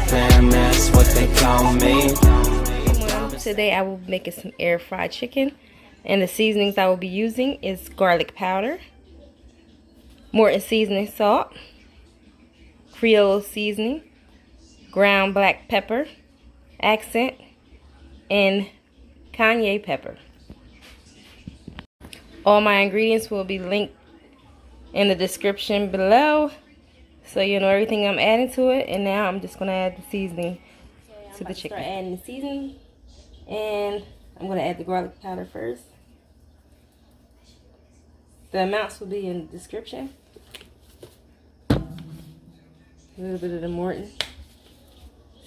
fam, that's what they call me. Today I will be making some air fried chicken, and the seasonings I will be using is garlic powder, Morton seasoning salt, Creole seasoning, ground black pepper, accent, and Cayenne pepper. All my ingredients will be linked in the description below, so you know everything I'm adding to it. And now I'm just going to add the seasoning to the chicken. Start adding the seasoning, and I'm going to add the garlic powder first. The amounts will be in the description. A little bit of the Morton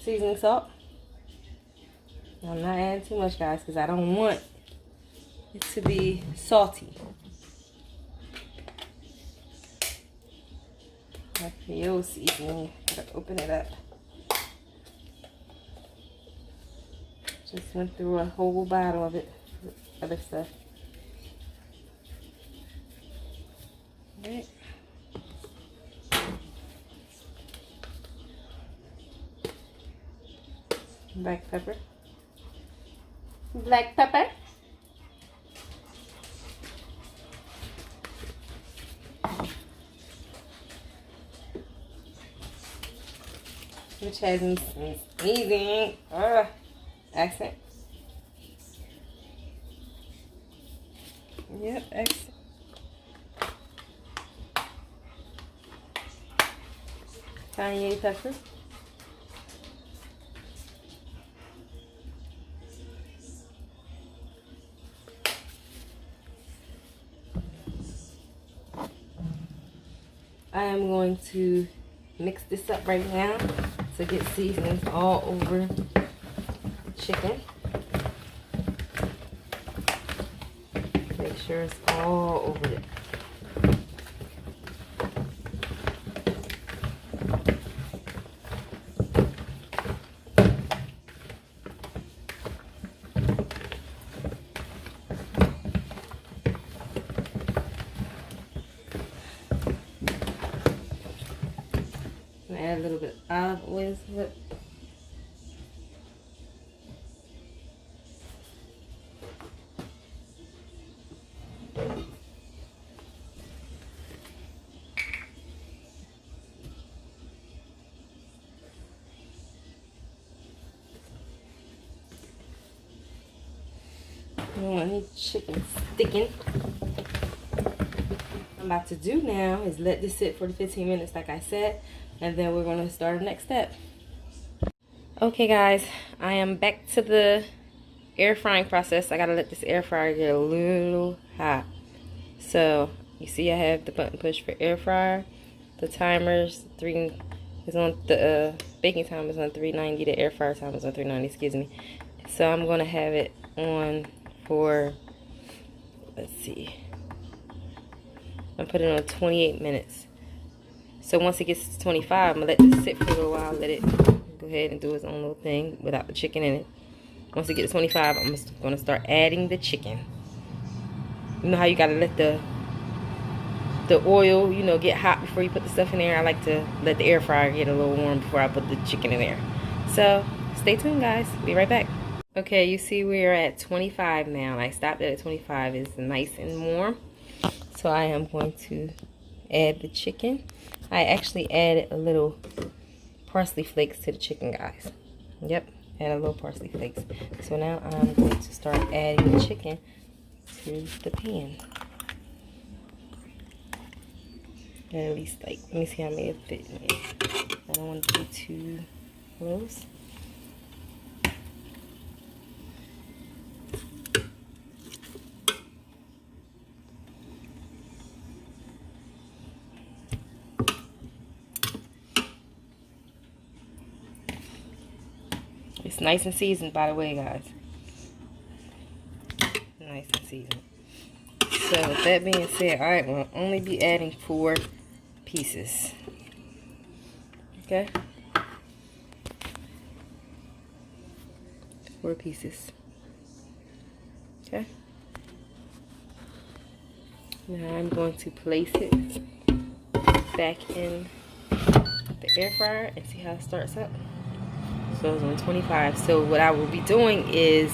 seasoning salt. I'm not adding too much, guys, because I don't want it to be salty. My Creole seasoning. Gotta open it up. Just went through a whole bottle of it. Other stuff. Alright. Black pepper. Black pepper. Which has me sneezing. Accent. Yep, accent. Cayenne pepper. I am going to mix this up right now to get seasonings all over the chicken. Make sure it's all over it. Add a little bit of olive oil to it. I don't want any chicken sticking. What I'm about to do now is let this sit for the 15 minutes like I said, and then we're going to start the next step. Okay guys, I am back to the air frying process. I gotta let this air fryer get a little hot. So you see I have the button push for air fryer. The timer's the baking time is on 390. The air fryer time is on 390, excuse me. So I'm gonna have it on for, let's see, I'm putting it on 28 minutes. So once it gets to 25, I'm going to let this sit for a little while. Let it go ahead and do its own little thing without the chicken in it. Once it gets to 25, I'm going to start adding the chicken. You know how you got to let the oil, you know, get hot before you put the stuff in there? I like to let the air fryer get a little warm before I put the chicken in there. So stay tuned, guys. Be right back. Okay, you see we're at 25 now. I stopped at 25. It's nice and warm. So I am going to add the chicken. I actually added a little parsley flakes to the chicken, guys. Yep, add a little parsley flakes. So now I'm going to start adding the chicken to the pan. At least, like, let me see how many it fit in here. I don't want it to be too close. It's nice and seasoned, by the way, guys. Nice and seasoned. So with that being said, alright, we'll only be adding 4 pieces. Okay? 4 pieces. Okay? Now I'm going to place it back in the air fryer and see how it starts up. So it's 125. So what I will be doing is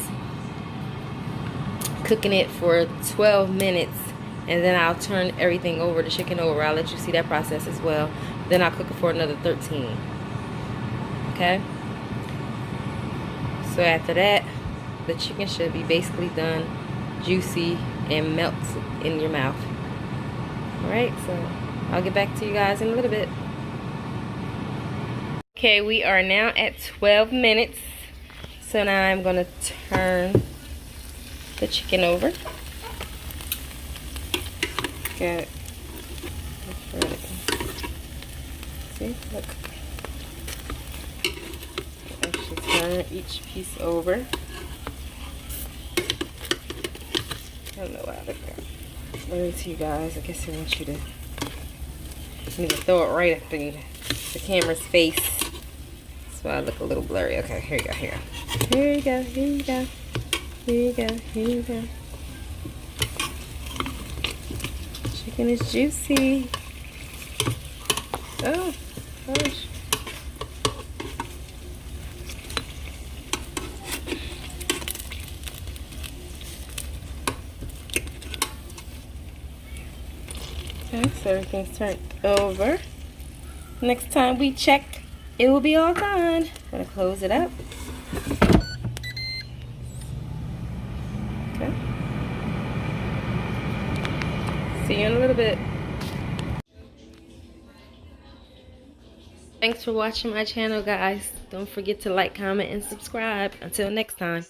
cooking it for 12 minutes, and then I'll turn everything over, the chicken over. I'll let you see that process as well. Then I'll cook it for another 13. Okay? So after that, the chicken should be basically done, juicy, and melts in your mouth. Alright, so I'll get back to you guys in a little bit. Okay, we are now at 12 minutes. So now I'm going to turn the chicken over. Got it. See, look. Actually turn each piece over. I don't know why I look at. Let me see you guys. I guess I want you to throw it right up in the camera's face. So I look a little blurry. Okay, here you go, here. Here you go, here you go. Here you go, here you go. Chicken is juicy. Oh, gosh. Okay, so everything's turned over. Next time we check, it will be all done. I'm gonna close it up. Okay. See you in a little bit. Thanks for watching my channel, guys. Don't forget to like, comment, and subscribe. Until next time.